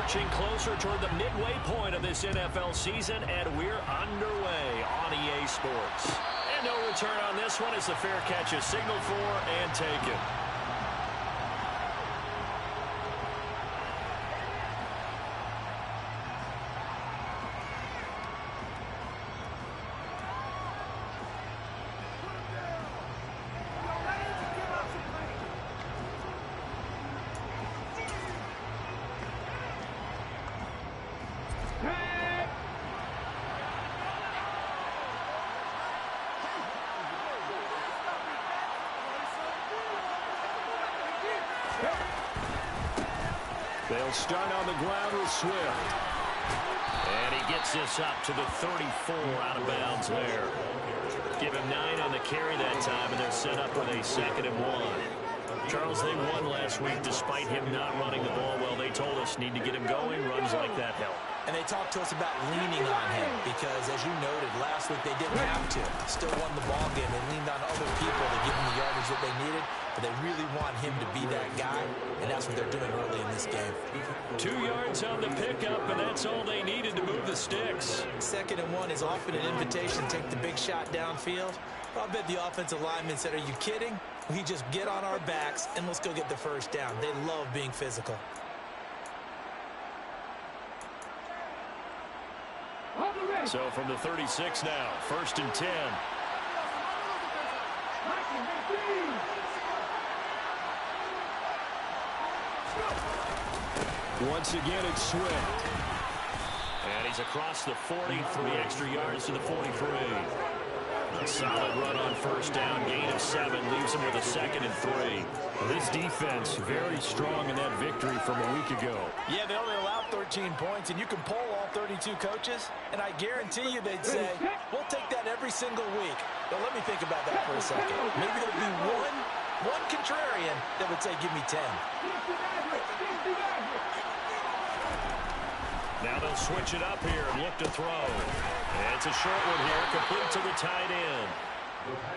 Marching closer toward the midway point of this NFL season, and we're underway on EA Sports. And no return on this one as the fair catch is signaled for and taken. They'll start on the ground with Swift. And he gets this up to the 34 out of bounds there. Give him 9 on the carry that time, and they're set up with a 2nd and 1. Charles, they won last week despite him not running the ball well. They told us need to get him going. Runs like that help. And they talked to us about leaning on him because, as you noted, last week they didn't have to. Still won the ball game. They leaned on other people to give them the yardage that they needed, but they really want him to be that guy, and that's what they're doing early in this game. 2 yards on the pickup, and that's all they needed to move the sticks. 2nd and 1 is often an invitation to take the big shot downfield. I'll bet the offensive lineman said, "Are you kidding? We just get on our backs, and let's go get the first down." They love being physical. So from the 36 now, 1st and 10. Once again, it's Swift. And he's across the 40, 3 extra yards to the 43. A solid run on 1st down, gain of 7, leaves him with a 2nd and 3. This defense very strong in that victory from a week ago. Yeah, they only allowed 13 points, and you can poll all 32 coaches, and I guarantee you they'd say, "We'll take that every single week." But let me think about that for a second. Maybe there'd be one contrarian that would say, "Give me 10." Now they'll switch it up here and look to throw. And it's a short one here, complete to the tight end.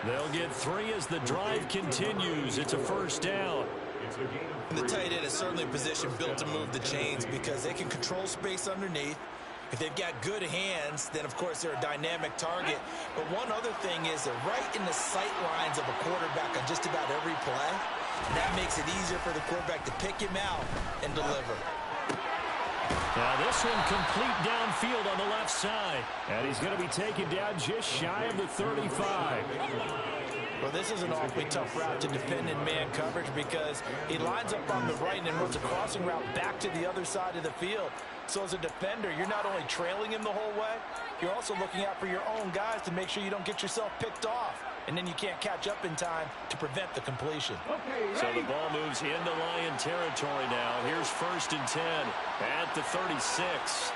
They'll get 3 as the drive continues. It's a 1st down. The tight end is certainly a position built to move the chains because they can control space underneath. If they've got good hands, then of course they're a dynamic target. But one other thing is they're right in the sight lines of a quarterback on just about every play. And that makes it easier for the quarterback to pick him out and deliver. Now this one complete downfield on the left side. And he's going to be taken down just shy of the 35. Well, this is an awfully tough route to defend in man coverage because he lines up on the right and then runs a crossing route back to the other side of the field. So as a defender, you're not only trailing him the whole way, you're also looking out for your own guys to make sure you don't get yourself picked off. And then you can't catch up in time to prevent the completion. So the ball moves into Lion territory now. Here's 1st and 10 at the 36.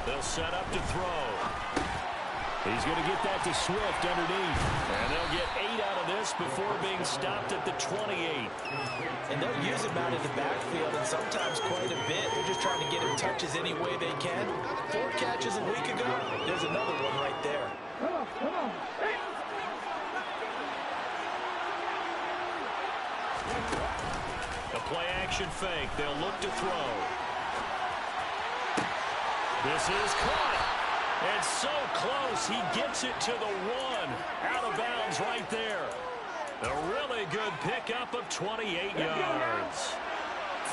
They'll set up to throw. He's going to get that to Swift underneath. And they'll get 8 out of this before being stopped at the 28. And they'll use him out in the backfield, and sometimes quite a bit. They're just trying to get him touches any way they can. 4 catches a week ago. There's another one right there. A play-action fake. They'll look to throw. This is caught. And so close, he gets it to the 1. Out of bounds right there. A really good pickup of 28 yards.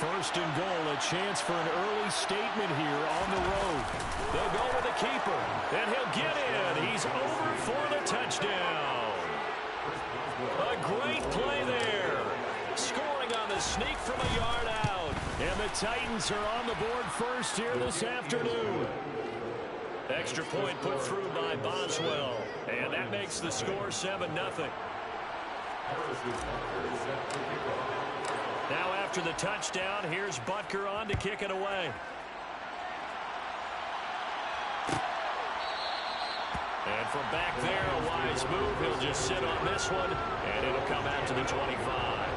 1st and goal, a chance for an early statement here on the road. They'll go with the keeper, and he'll get in. He's over for the touchdown. A great play there. Scoring on the sneak from a yard out. And the Titans are on the board first here this afternoon. Extra point put through by Boswell. And that makes the score 7-0. Now after the touchdown, here's Butker on to kick it away. And from back there, a wise move. He'll just sit on this one, and it'll come out to the 25.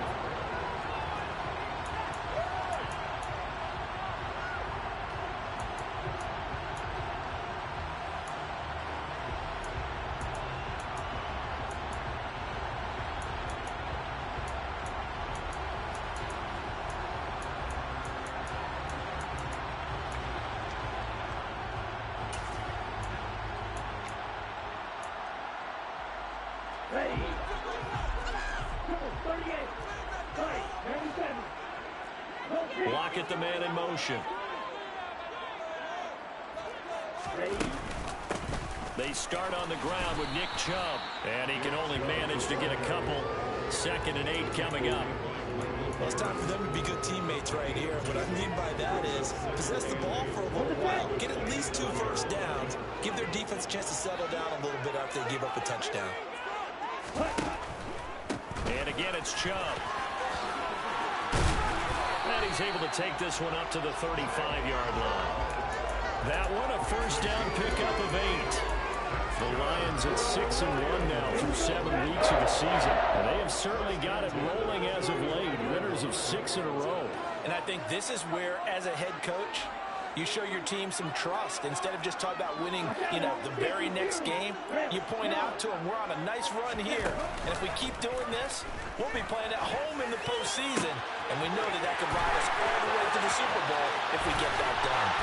Lock the man in motion. They start on the ground with Nick Chubb, and he can only manage to get a couple. 2nd and 8 coming up. Well, it's time for them to be good teammates right here. What I mean by that is possess the ball for a little while, get at least 2 first downs, give their defense a chance to settle down a little bit after they give up a touchdown. And again, it's Chubb. And he's able to take this one up to the 35-yard line. That one, a first down pickup of 8. The Lions at 6-1 now through 7 weeks of the season. And they have certainly got it rolling as of late. Winners of 6 in a row. And I think this is where, as a head coach, you show your team some trust. Instead of just talking about winning, the very next game, you point out to them, we're on a nice run here. And if we keep doing this, we'll be playing at home in the postseason. And we know that can ride us all the way to the Super Bowl if we get that done.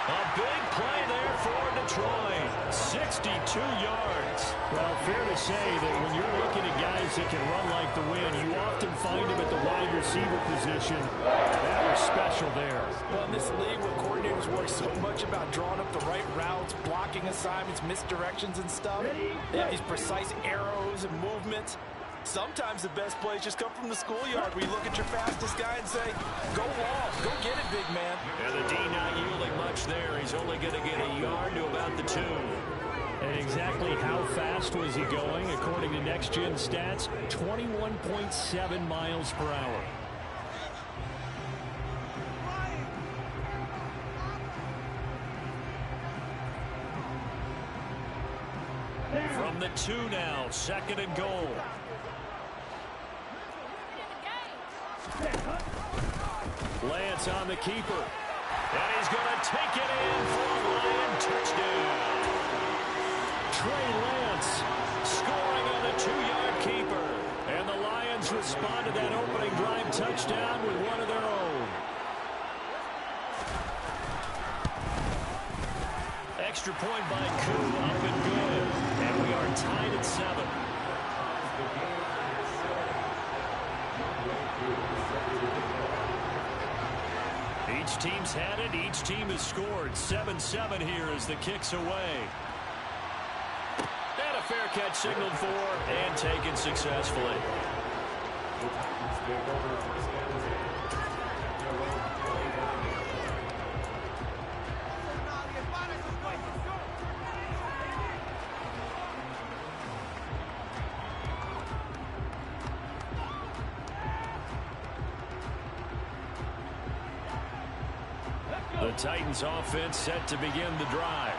A big play there for Detroit. 62 yards. Well, fair to say that when you're looking at guys that can run like the wind, you often find them at the wide receiver position. That was special there. Well, in this league where coordinators work so much about drawing up the right routes, blocking assignments, misdirections and stuff, they have these precise arrows and movements. Sometimes the best plays just come from the schoolyard where you look at your fastest guy and say, go long, go get it, big man. And the D not yielding much there. He's only going to get a yard to about the 2. And exactly how fast was he going? According to Next Gen Stats, 21.7 miles per hour. From the 2 now, 2nd and goal. Lance on the keeper. And he's going to take it in for a Lion touchdown. Trey Lance scoring on the 2-yard keeper. And the Lions respond to that opening drive touchdown with one of their own. Extra point by Koo, up and good. And we are tied at 7. Each team's had it. Each team has scored. 7-7 here as the kick's away. And a fair catch signaled for and taken successfully. The Titans offense set to begin the drive.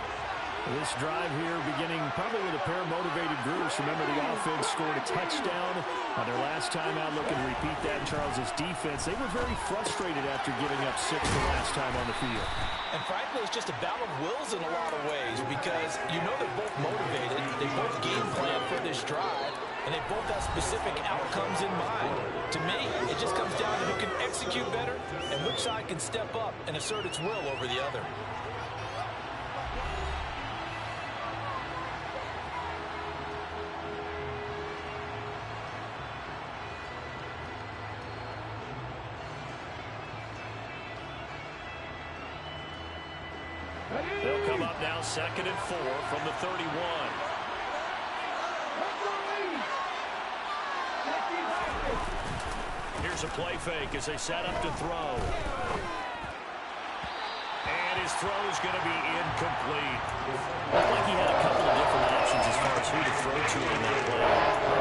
This drive here beginning probably with a pair of motivated groups. Remember, the offense scored a touchdown on their last time out. Looking to repeat that in Charles's defense. They were very frustrated after giving up 6 the last time on the field. And frankly, it's just a battle of wills in a lot of ways because they're both motivated. They both game plan for this drive. And they both have specific outcomes in mind. To me, it just comes down to who can execute better and which side can step up and assert its will over the other. They'll come up now 2nd and 4 from the 31. Here's a play fake as they set up to throw. And his throw is going to be incomplete. Looked like he had a couple of different options as far as who to throw to in that play.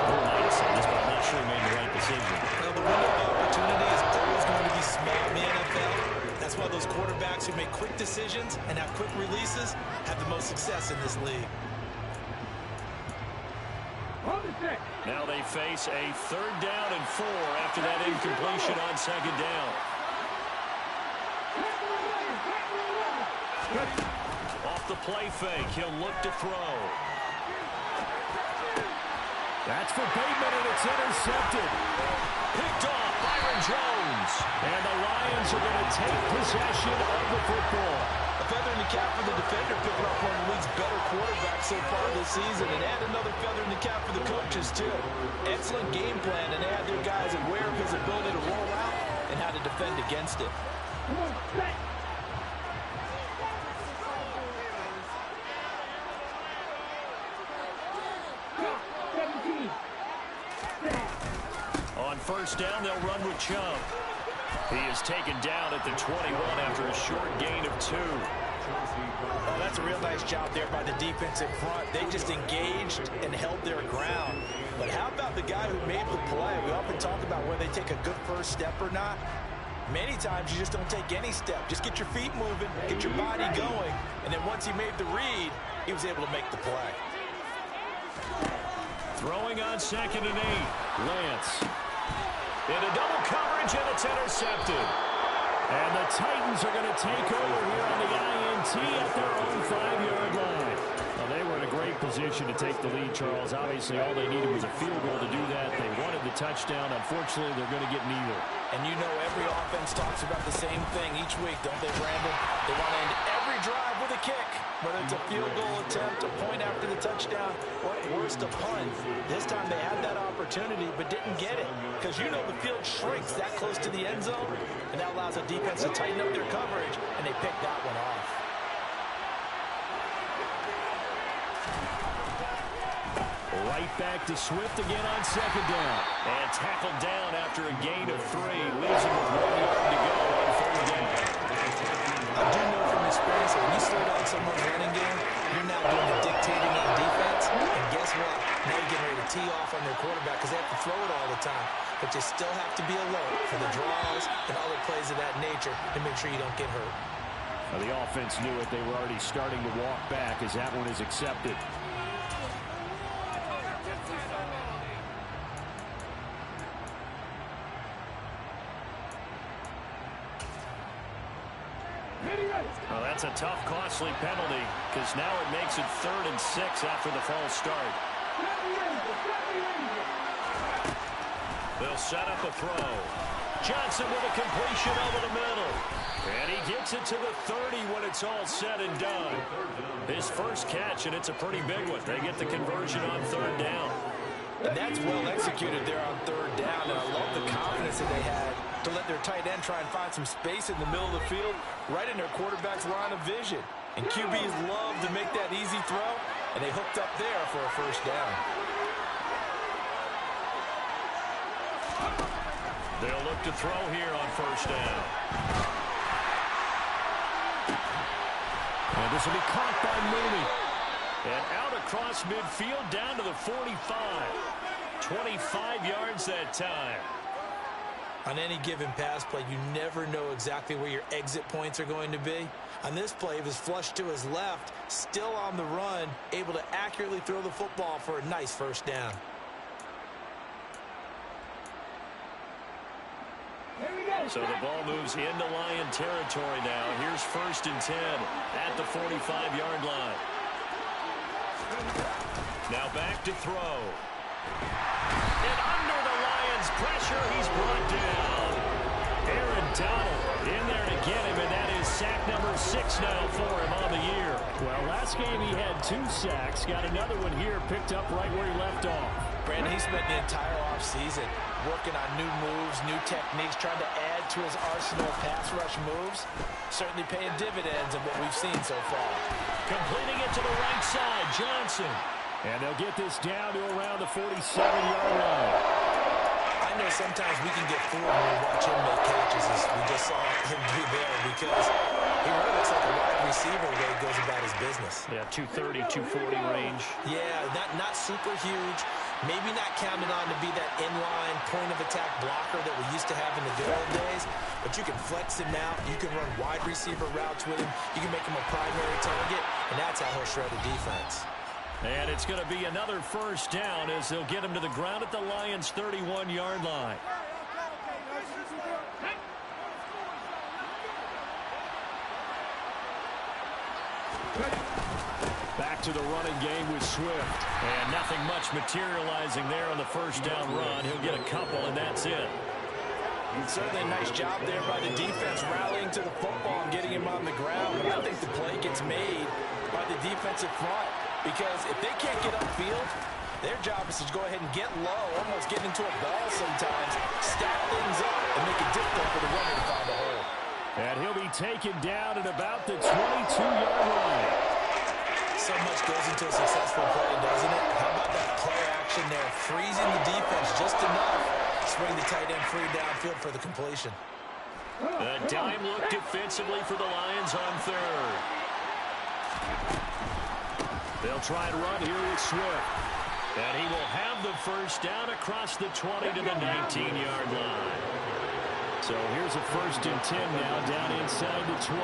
Who might have said this, but I'm not sure he made the right decision. Well, the window of opportunity is always going to be small in the NFL. That's why those quarterbacks who make quick decisions and have quick releases have the most success in this league. Now they face a 3rd down and 4 after that incompletion on 2nd down. Off the play fake, he'll look to throw. That's for Bateman, and it's intercepted. Picked off Byron Jones. And the Lions are going to take possession of the football. A feather in the cap for the defender, picking up one of the league's better quarterbacks so far this season, and add another feather in the cap for the coaches, too. Excellent game plan, and they had their guys aware of his ability to roll out and how to defend against it. On first down, they'll run with Chubb. He is taken down at the 21 after a short gain of 2. Oh, that's a real nice job there by the defense in front. They just engaged and held their ground. But how about the guy who made the play? We often talk about whether they take a good first step or not. Many times you just don't take any step. Just get your feet moving, get your body going, and then once he made the read, he was able to make the play. Throwing on 2nd and 8. Lance. Into double coverage, and it's intercepted. And the Titans are going to take over here on the INT at their own 5-yard line. Well, they were in a great position to take the lead, Charles. Obviously, all they needed was a field goal to do that. They wanted the touchdown. Unfortunately, they're going to get neither. And you know every offense talks about the same thing each week, don't they, Brandon? They want to end every drive with a kick, whether it's a field goal attempt, a point after the touchdown, or worse, a punt. This time they had that opportunity but didn't get it because you know the field shrinks that close to the end zone, and that allows the defense to tighten up their coverage, and they picked that one off. Right back to Swift again on 2nd down. And tackled down after a gain of 3. Leaves him with 1 yard to go on 3rd down. I do know from experience that when you slow down someone's running game, you're not doing the dictating on defense. And guess what? Now you're getting ready to tee off on their quarterback because they have to throw it all the time. But you still have to be alert for the draws and other plays of that nature to make sure you don't get hurt. Well, the offense knew it. They were already starting to walk back as that one is accepted. Well, that's a tough, costly penalty because now it makes it 3rd and 6 after the false start. They'll set up a throw. Johnson with a completion over the middle. And he gets it to the 30 when it's all said and done. His first catch, and it's a pretty big one. They get the conversion on 3rd down. And that's well executed there on 3rd down, and I love the confidence that they had to let their tight end try and find some space in the middle of the field, right in their quarterback's line of vision. And QBs love to make that easy throw, and they hooked up there for a first down. They'll look to throw here on 1st down. And this will be caught by Mooney. And out across midfield down to the 45. 25 yards that time. On any given pass play, you never know exactly where your exit points are going to be. On this play, it was flushed to his left, still on the run, able to accurately throw the football for a nice first down. So the ball moves into Lion territory now. Here's 1st and 10 at the 45-yard line. Now back to throw. And under the Lions' pressure, he's brought down. Aaron Donald in there to get him, and that is sack number 6 now for him on the year. Well, last game he had 2 sacks. Got another one here, picked up right where he left off. Brandon, he spent the entire offseason working on new moves, new techniques, trying to add to his arsenal of pass rush moves. Certainly paying dividends in what we've seen so far. Completing it to the right side, Johnson. And they'll get this down to around the 47-yard line. I know sometimes we can get fooled when we watch him make catches, as we just saw him do there, because he really looks like a wide receiver the way he goes about his business. Yeah, 230, 240 range. Yeah, not super huge. Maybe not counted on to be that inline point-of-attack blocker that we used to have in the good old days, but you can flex him out. You can run wide receiver routes with him. You can make him a primary target, and that's how he'll shred a defense. And it's going to be another first down as they'll get him to the ground at the Lions' 31-yard line. Back to the running game with Swift. And nothing much materializing there on the first down run. He'll get a couple, and that's it. Certainly a nice job there by the defense rallying to the football and getting him on the ground. But I think the play gets made by the defensive front because if they can't get upfield, their job is to go ahead and get low, almost get into a ball sometimes, stack things up, and make it difficult for the runner to find a hole. And he'll be taken down at about the 22-yard line. So much goes into a successful play, doesn't it? How about that play action there, freezing the defense just enough, swing the tight end free downfield for the completion. A dime look defensively for the Lions on third. They'll try and run here with Swift. And he will have the first down across the 20 to the 19-yard line. So here's a 1st and 10 now down inside the 20.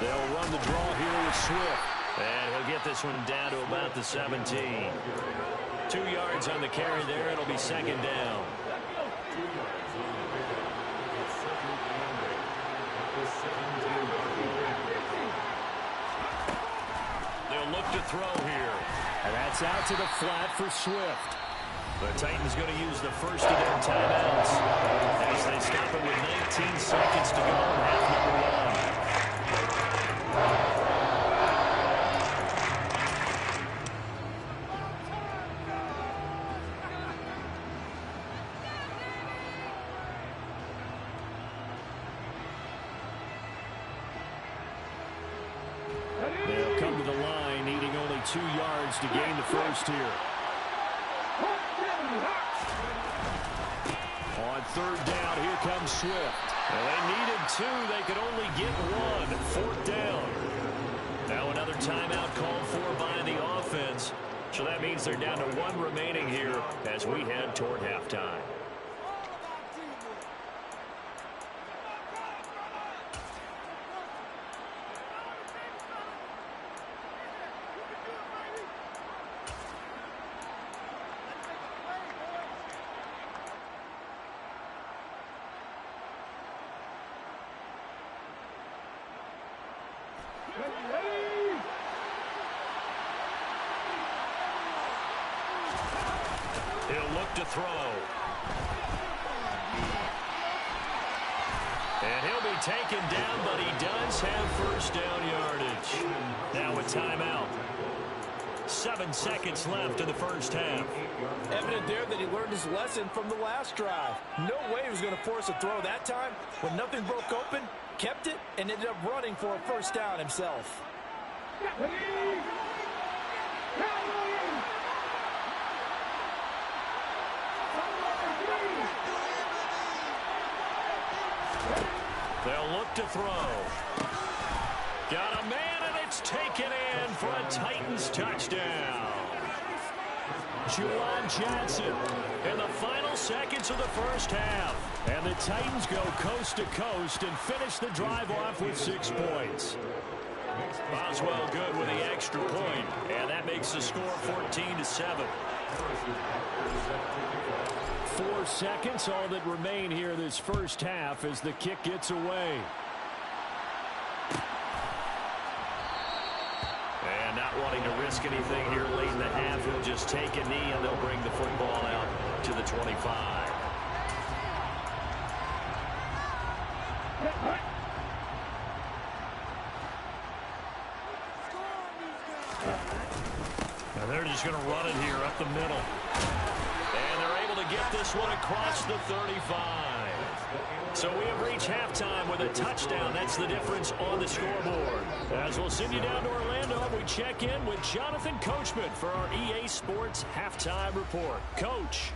They'll run the draw here with Swift. And he'll get this one down to about the 17. 2 yards on the carry there. It'll be 2nd down. They'll look to throw here. And that's out to the flat for Swift. The Titans going to use the first of their timeouts as they stop it with 19 seconds to go in half number 1. They'll come to the line, needing only 2 yards to gain the first here. On 3rd down, here comes Swift. Well, they needed 2. They could only get 1. 4th down. Now another timeout called for by the offense. So that means they're down to 1 remaining here as we head toward halftime. He'll look to throw. And he'll be taken down, but he does have first down yardage. Now a timeout. 7 seconds left in the first half. Evident there that he learned his lesson from the last drive. No way he was going to force a throw that time. When nothing broke open, kept it, and ended up running for a first down himself. They'll look to throw. Got a man, and it's taken in for a Titans touchdown. Juwan Johnson In the final seconds of the first half. And the Titans go coast to coast and finish the drive off with 6 points. Boswell good with the extra point, and that makes the score 14-7. 4 seconds, all that remain here this first half as the kick gets away. And not wanting to risk anything here late in the half, he'll just take a knee and they'll bring the football out to the 25. And they're just going to run it here up the middle. And they're able to get this one across the 35. So we have reached halftime with a touchdown. That's the difference on the scoreboard. As we'll send you down to Orlando, we check in with Jonathan Coachman for our EA Sports Halftime Report. Coach.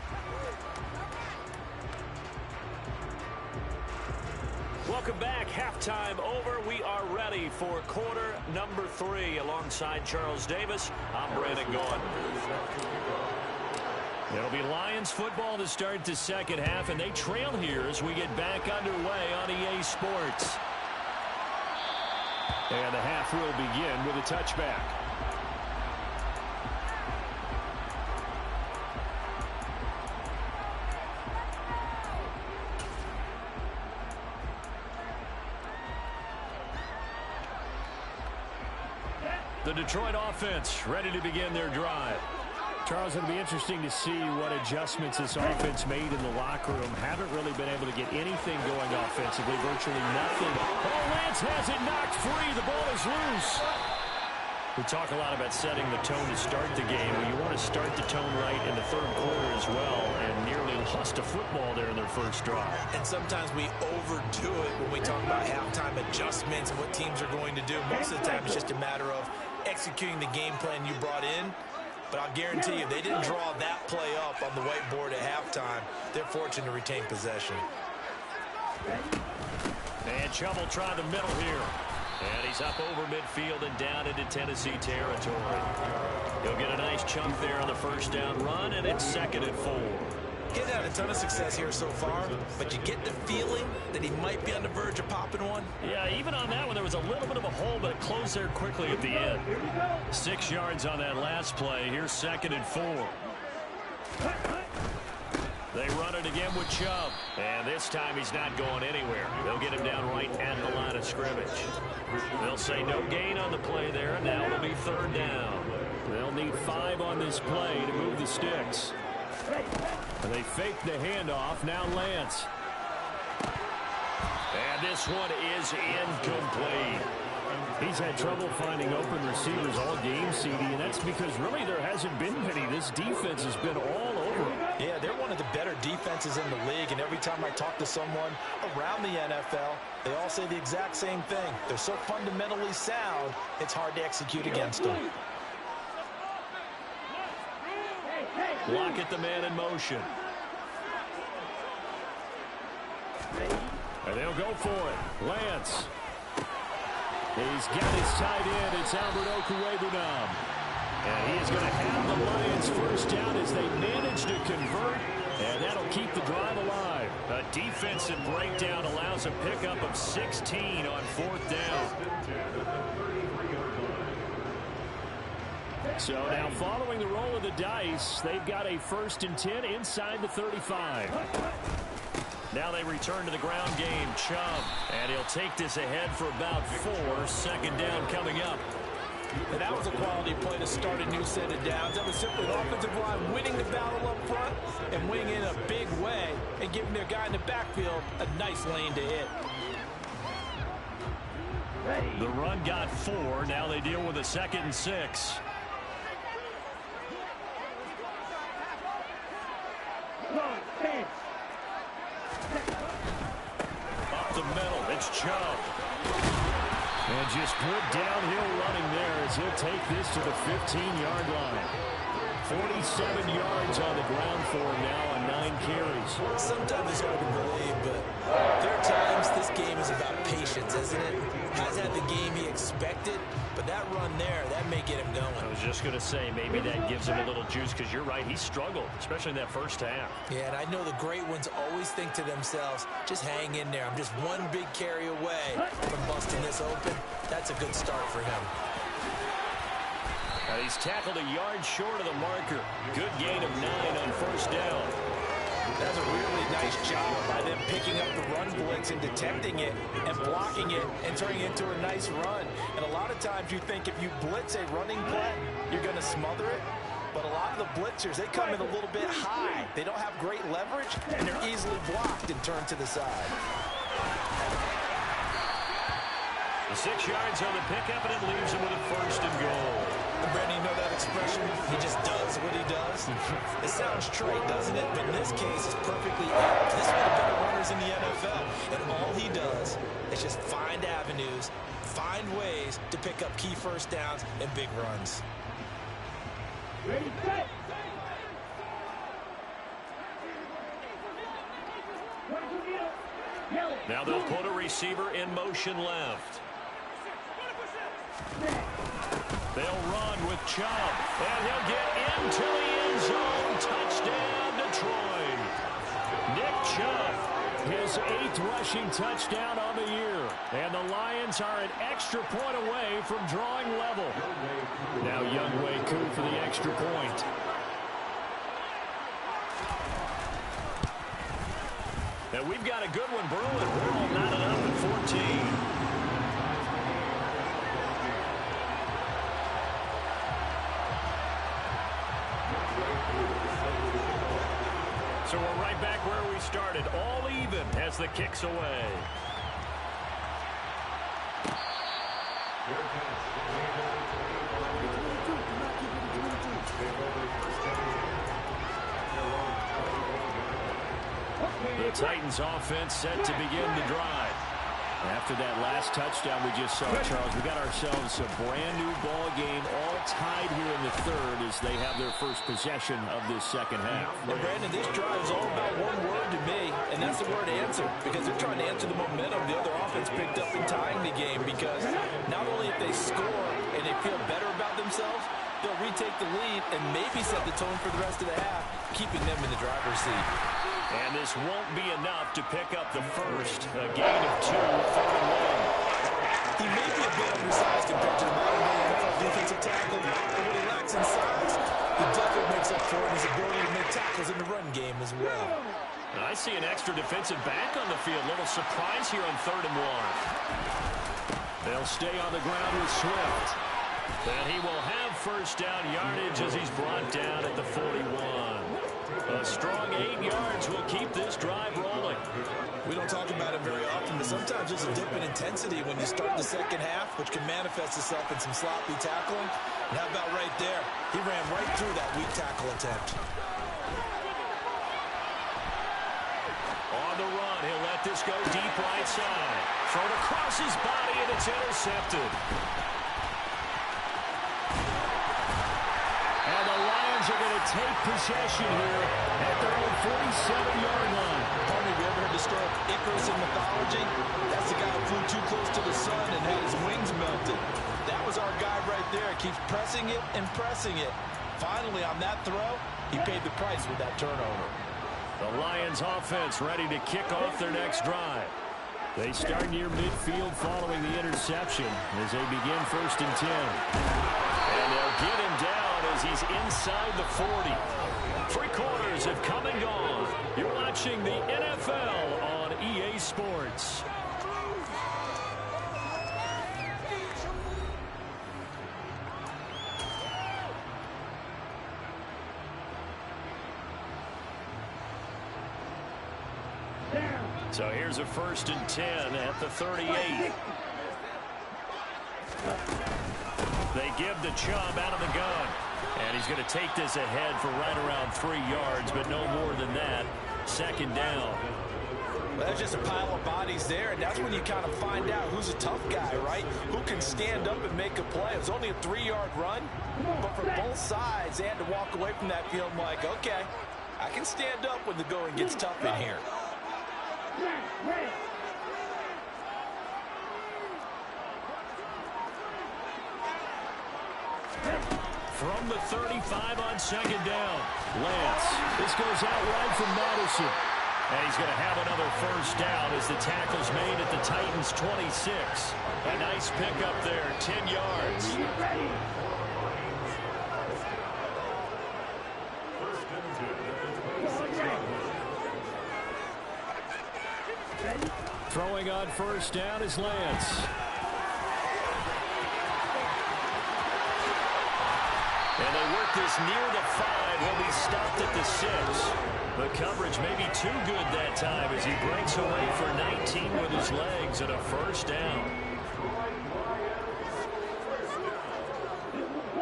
Welcome back. Halftime over. We are ready for quarter number 3. Alongside Charles Davis, I'm Brandon Gaudin. It'll be Lions football to start the second half, and they trail here as we get back underway on EA Sports. And the half will begin with a touchback. The Detroit offense ready to begin their drive. Charles, it'll be interesting to see what adjustments this offense made in the locker room. Haven't really been able to get anything going offensively, virtually nothing. Oh, Lance has it knocked free. The ball is loose. We talk a lot about setting the tone to start the game. Well, you want to start the tone right in the third quarter as well, and nearly lost a football there in their first drive. And sometimes we overdo it when we talk about halftime adjustments and what teams are going to do. Most of the time, it's just a matter of executing the game plan you brought in. But I'll guarantee you, they didn't draw that play up on the whiteboard at halftime. They're fortunate to retain possession. And Chubb will try the middle here. And he's up over midfield and down into Tennessee territory. He'll get a nice chunk there on the first down run, and it's 2nd and 4. He's had a ton of success here so far, but you get the feeling that he might be on the verge of popping one. Yeah, even on that one, there was a little bit of a hole, but it closed there quickly at the end. 6 yards on that last play. Here's 2nd and 4. They run it again with Chubb. And this time he's not going anywhere. They'll get him down right at the line of scrimmage. They'll say no gain on the play there. Now it'll be 3rd down. They'll need 5 on this play to move the sticks. And they fake the handoff. Now Lance. And this one is incomplete. He's had trouble finding open receivers all game, CD, and that's because really there hasn't been many. This defense has been all over him. Yeah, they're one of the better defenses in the league, and every time I talk to someone around the NFL, they all say the exact same thing. They're so fundamentally sound, it's hard to execute against them. Lock at the man in motion. And they'll go for it. Lance. He's got his tight end. It's Albert Okwuegbunam. And he is going to have the Lions first down as they manage to convert. And that'll keep the drive alive. A defensive breakdown allows a pickup of 16 on 4th down. So now following the roll of the dice, they've got a 1st and 10 inside the 35. Now they return to the ground game. Chubb. And he'll take this ahead for about 4. 2nd down coming up. And that was a quality play to start a new set of downs. That was simply the offensive line winning the battle up front and winning in a big way and giving their guy in the backfield a nice lane to hit. The run got 4. Now they deal with a 2nd and 6. Up the middle, it's Chubb. And just good downhill running there as he'll take this to the 15-yard line. 47 yards on the ground for him now on 9 carries. Sometimes it's hard to believe, but there are times this game is about patience, isn't it? Has had the game he expected, but that run there, that may get him going. I was just going to say, maybe that gives him a little juice, because you're right, he struggled, especially in that first half. Yeah, and I know the great ones always think to themselves, just hang in there. I'm just one big carry away from busting this open. That's a good start for him. And he's tackled a yard short of the marker. Good gain of 9 on 1st down. That's a really nice job by them picking up the run blitz and detecting it and blocking it and turning it into a nice run. And a lot of times you think if you blitz a running play, you're going to smother it. But a lot of the blitzers, they come in a little bit high. They don't have great leverage, and they're easily blocked and turned to the side. The 6 yards on the pickup, and it leaves him with a 1st and goal. And Brandon, you know that expression? He just does what he does. It sounds trite, doesn't it? But in this case, it's perfectly apt. This is one of the better runners in the NFL. And all he does is just find avenues, find ways to pick up key 1st downs and big runs. Ready, set. Now they'll put a receiver in motion left. They'll run with Chubb, and he'll get into the end zone. Touchdown, Detroit. Nick Chubb, his 8th rushing touchdown on the year. And the Lions are an extra point away from drawing level. Now Younghoe Koo for the extra point. And we've got a good one brewing. We're all knotted up at 14. So we're right back where we started, all even as the kick's away. The Titans offense set to begin the drive. After that last touchdown we just saw, Charles, we got ourselves a brand-new ball game, all tied here in the third as they have their first possession of this second half. And Brandon, this drive is all about one word to me, and that's the word answer, because they're trying to answer the momentum the other offense picked up in tying the game, because not only if they score and they feel better about themselves, they'll retake the lead and maybe set the tone for the rest of the half, keeping them in the driver's seat. And this won't be enough to pick up the first. A gain of 2, 3rd and 1. He may be a bit undersized compared to the modern-day NFL defensive tackle, but what he lacks in size, he definitely makes up for it in his ability to make tackles in the run game as well. And I see an extra defensive back on the field. Little surprise here on 3rd and 1. They'll stay on the ground with Swift. And he will have first down yardage as he's brought down at the 41. A strong 8 yards will keep this drive rolling. We don't talk about it very often, but sometimes there's a dip in intensity when you start the second half, which can manifest itself in some sloppy tackling. And how about right there? He ran right through that weak tackle attempt. On the run, he'll let this go deep right side. Thrown across his body, and it's intercepted. And the Lions are going to take possession here at their own 47-yard line. Pardon me, we ever heard the story of Icarus in mythology? That's the guy who flew too close to the sun and had his wings melted. That was our guy right there. Keeps pressing it and pressing it. Finally, on that throw, he paid the price with that turnover. The Lions offense ready to kick off their next drive. They start near midfield following the interception as they begin 1st and 10. And they'll get him down as he's inside the 40. 3 quarters have come and gone. You're watching the NFL on EA Sports. So here's a 1st and 10 at the 38. They give the Chubb out of the gun. And he's going to take this ahead for right around 3 yards, but no more than that. 2nd down. Well, there's just a pile of bodies there, and that's when you kind of find out who's a tough guy, right? Who can stand up and make a play. It was only a 3-yard run, but for both sides, they had to walk away from that feeling like, okay, I can stand up when the going gets tough in here. From the 35 on 2nd down. Lance. This goes out wide from Madison. And he's going to have another first down as the tackle's made at the Titans' 26. A nice pickup there, 10 yards. Throwing on 1st down is Lance. And they work this near the 5. He'll be stopped at the 6. The coverage may be too good that time as he breaks away for 19 with his legs and a first down.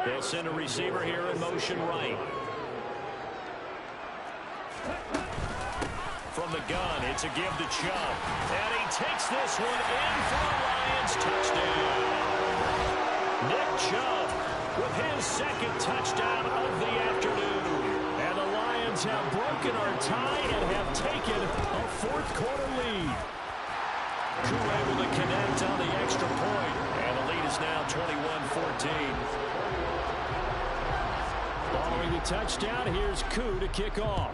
They'll send a receiver here in motion right. From the gun, it's a give to Chubb. And he takes this one in for a Lions touchdown. Nick Chubb with his 2nd touchdown of the afternoon. And the Lions have broken our tie and have taken a 4th quarter lead. Koo able to connect on the extra point. And the lead is now 21-14. Following the touchdown, here's Koo to kick off.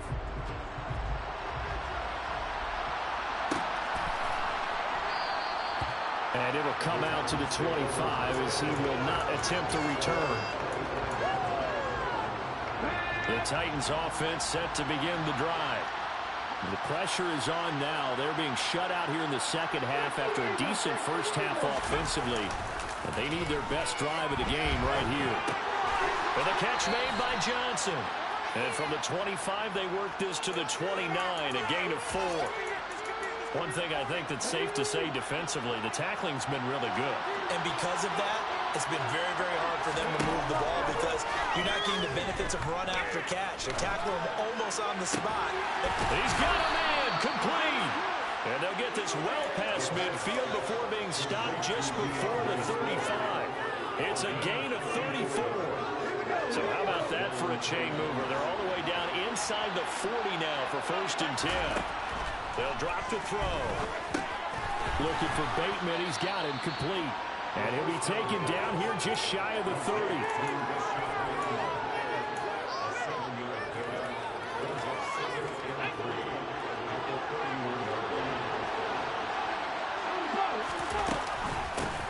And it'll come out to the 25 as he will not attempt to return. The Titans offense set to begin the drive. The pressure is on now. They're being shut out here in the second half after a decent first half offensively. But they need their best drive of the game right here. With a catch made by Johnson. And from the 25, they work this to the 29, a gain of 4. One thing I think that's safe to say defensively, the tackling's been really good. And because of that, it's been very, very hard for them to move the ball because you're not getting the benefits of run after catch. They're tackling him almost on the spot. He's got a man, complete. And they'll get this well past midfield before being stopped just before the 35. It's a gain of 34. So how about that for a chain mover? They're all the way down inside the 40 now for 1st and 10. They'll drop to throw. Looking for Bateman. He's got him complete. And he'll be taken down here just shy of the 30.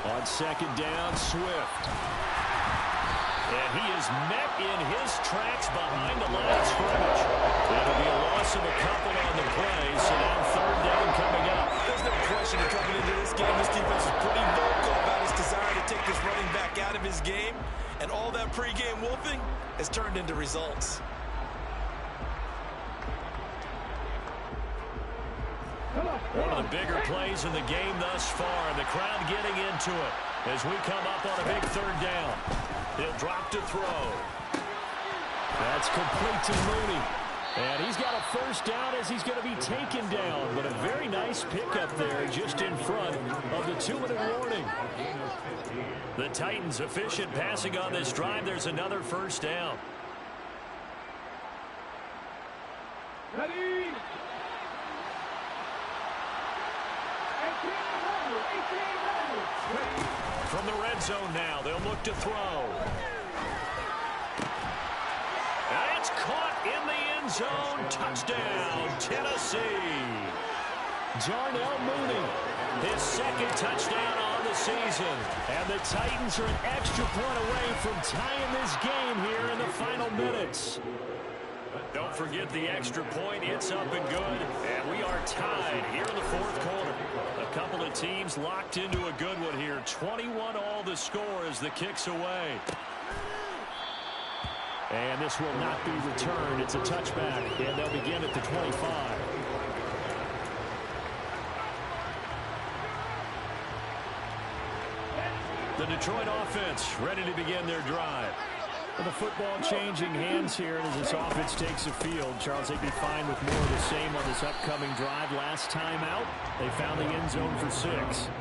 On 2nd down, Swift. And he is met in his tracks behind the line of scrimmage. It'll be a loss of a couple on the play, so now 3rd down coming up. There's no question that coming into this game, this defense is pretty vocal about his desire to take this running back out of his game, and all that pregame wolfing has turned into results. One of the bigger plays in the game thus far, and the crowd getting into it as we come up on a big 3rd down. He'll drop to throw. That's complete to Mooney. And he's got a 1st down as he's going to be taken down. But a very nice pickup there just in front of the 2-minute warning. The Titans efficient passing on this drive. There's another 1st down. Ready? From the red zone now, they'll look to throw. And it's caught in the end zone. Touchdown, Tennessee. Darnell Mooney, his 2nd touchdown on the season. And the Titans are an extra point away from tying this game here in the final minutes. Don't forget the extra point. It's up and good. And we are tied here in the 4th quarter. A couple of teams locked into a good one here. 21-all the score as the kick's away. And this will not be returned. It's a touchback. And they'll begin at the 25. The Detroit offense ready to begin their drive. Well, the football changing hands here as this offense takes the field. Charles, they'd be fine with more of the same on this upcoming drive. Last time out, they found the end zone for 6.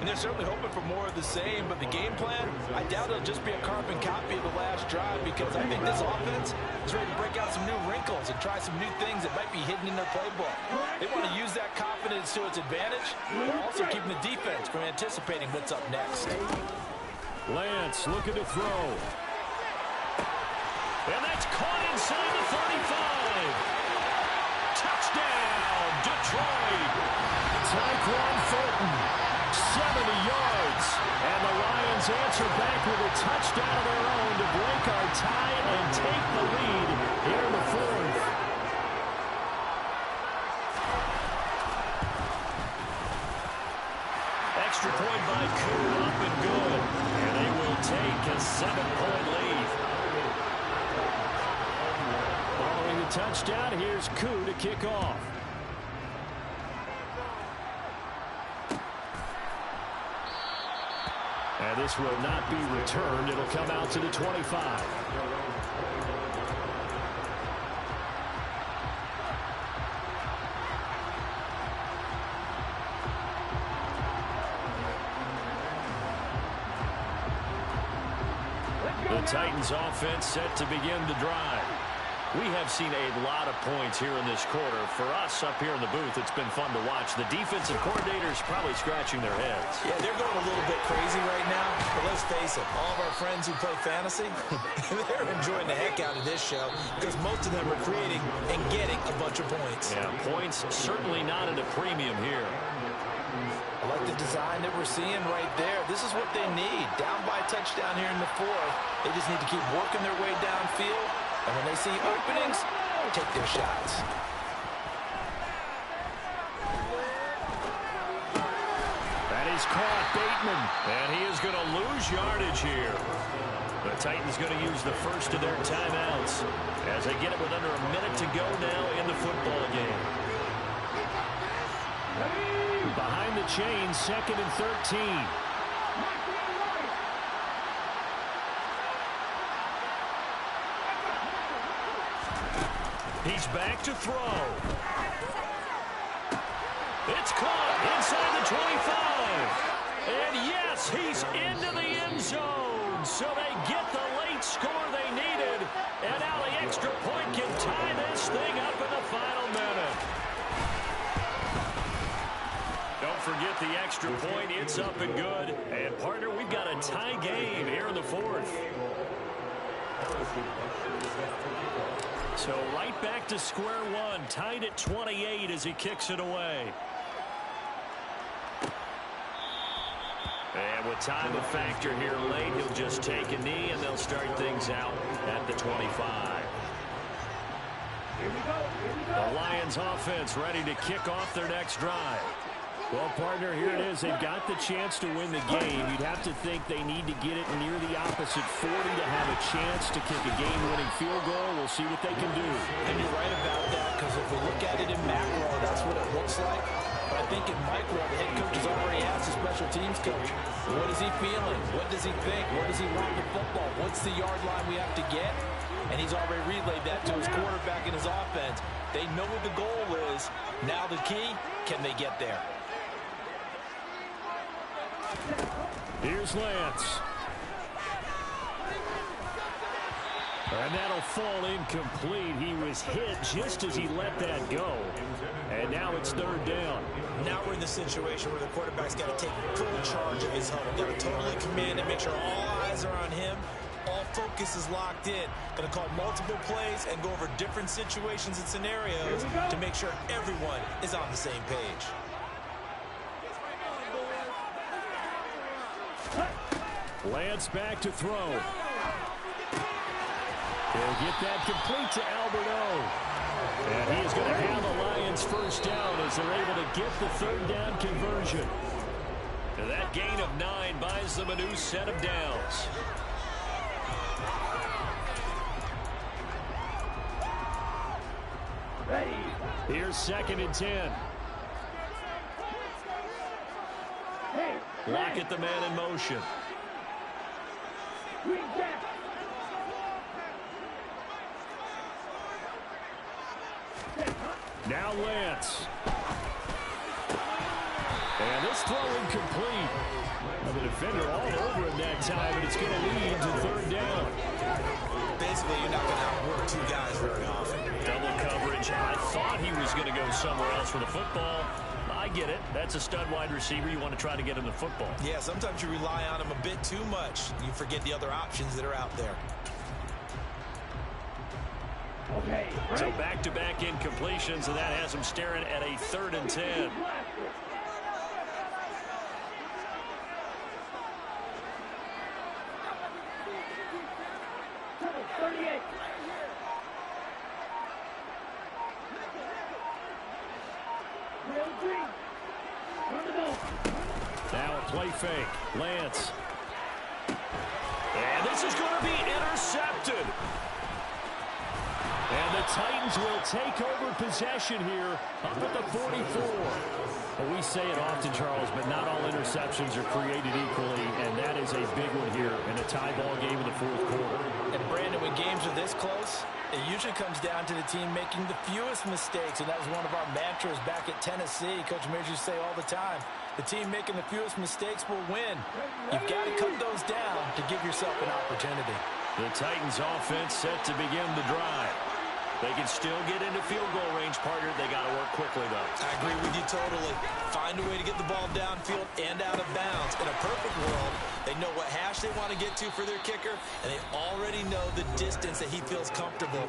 And they're certainly hoping for more of the same, but the game plan, I doubt it'll just be a carbon copy of the last drive because I think this offense is ready to break out some new wrinkles and try some new things that might be hidden in their playbook. They want to use that confidence to its advantage, while also keeping the defense from anticipating what's up next. Lance looking to throw. And that's caught inside the 35. Touchdown, Detroit. Tyquan Fulton, 70 yards. And the Lions answer back with a touchdown of their own to break our tie and take the lead here in the 4th. Extra point by Koo, up and good. And they will take a 7-point lead. Following the touchdown, here's Koo to kick off. And this will not be returned. It'll come out to the 25. The Titans offense set to begin the drive. We have seen a lot of points here in this quarter. For us up here in the booth, it's been fun to watch. The defensive coordinators probably scratching their heads. Yeah, they're going a little bit crazy right now. But let's face it, all of our friends who play fantasy, they're enjoying the heck out of this show because most of them are creating and getting a bunch of points. Yeah, points certainly not at a premium here. I like the design that we're seeing right there. This is what they need. Down by a touchdown here in the 4th. They just need to keep working their way downfield. And when they see openings, take their shots. That is caught, Bateman. And he is going to lose yardage here. The Titans going to use the first of their timeouts as They get it with under a minute to go now in the football game. Behind the chains, 2nd and 13. He's back to throw. It's caught inside the 25. And yes, he's into the end zone. So they get the late score they needed. And now the extra point can tie this thing up in the final minute. Don't forget the extra point. It's up and good. And, partner, we've got a tie game here in the 4th. So right back to square one, tied at 28 as he kicks it away. And with time a factor here late, he'll just take a knee and they'll start things out at the 25. The Lions offense ready to kick off their next drive. Well, partner, here it is. They've got the chance to win the game. You'd have to think they need to get it near the opposite 40 to have a chance to kick a game-winning field goal. We'll see what they can do. And you're right about that, because if we look at it in macro, that's what it looks like. But I think in micro, the head coach has already asked the special teams coach, what is he feeling? What does he think? Where does he want the football? What's the yard line we have to get? And he's already relayed that to his quarterback and his offense. They know what the goal is. Now the key, can they get there? Here's Lance. And that'll fall incomplete. He was hit just as he let that go. And now it's 3rd down. Now we're in the situation where the quarterback's got to take full charge of his huddle. Got to totally command it, make sure all eyes are on him. All focus is locked in. Going to call multiple plays and go over different situations and scenarios to make sure everyone is on the same page. Lance back to throw. He'll get that complete to Alberto. And he is going to have the Lions first down as they're able to get the 3rd down conversion. And that gain of 9 buys them a new set of downs. Here's 2nd and 10. Lockett the man in motion. Now Lance. And this throw incomplete. Well, the defender all over him that time, and it's going to lead to 3rd down. Basically, you're not going to outwork 2 guys very often. Double coverage. I thought he was going to go somewhere else for the football. I get it. That's a stud wide receiver. You want to try to get him the football. Yeah, sometimes you rely on him a bit too much. You forget the other options that are out there. Okay. So back-to-back incompletions, and that has him staring at a 3rd and 10. Now a play fake. Lance. And this is going to be intercepted. And the Titans will take over possession here up at the 44. Well, we say it often, Charles, but not all interceptions are created equally, and that is a big one here in a tie ball game in the 4th quarter. And, Brandon, when games are this close, it usually comes down to the team making the fewest mistakes, and that was one of our mantras back at Tennessee. Coach Mears used to say all the time, the team making the fewest mistakes will win. You've got to cut those down to give yourself an opportunity. The Titans offense set to begin the drive. They can still get into field goal range, partner. They got to work quickly, though. I agree with you totally. Find a way to get the ball downfield and out of bounds. In a perfect world, they know what hash they want to get to for their kicker, and they already know the distance that he feels comfortable.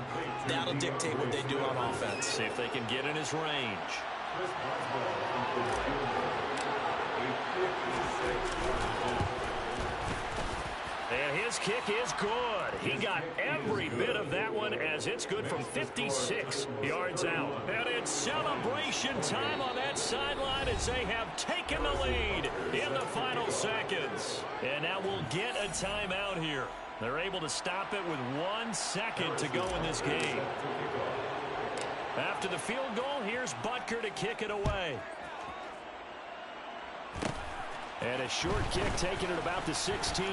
That'll dictate what they do on offense. See if they can get in his range. And his kick is good. He got every bit of that one as it's good from 56 yards out. And it's celebration time on that sideline as they have taken the lead in the final seconds. And now we'll get a timeout here. They're able to stop it with 1 second to go in this game. After the field goal, here's Butker to kick it away. And a short kick taken at about the 16.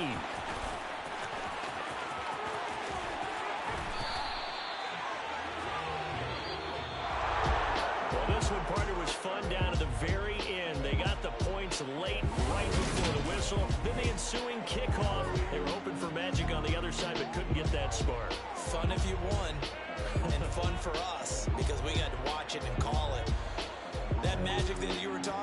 Well, this one, partner, was fun down to the very end. They got the points late, right before the whistle. Then the ensuing kickoff. They were hoping for magic on the other side, but couldn't get that spark. Fun if you won, and fun for us because we got to watch it and call it. That magic that you were talking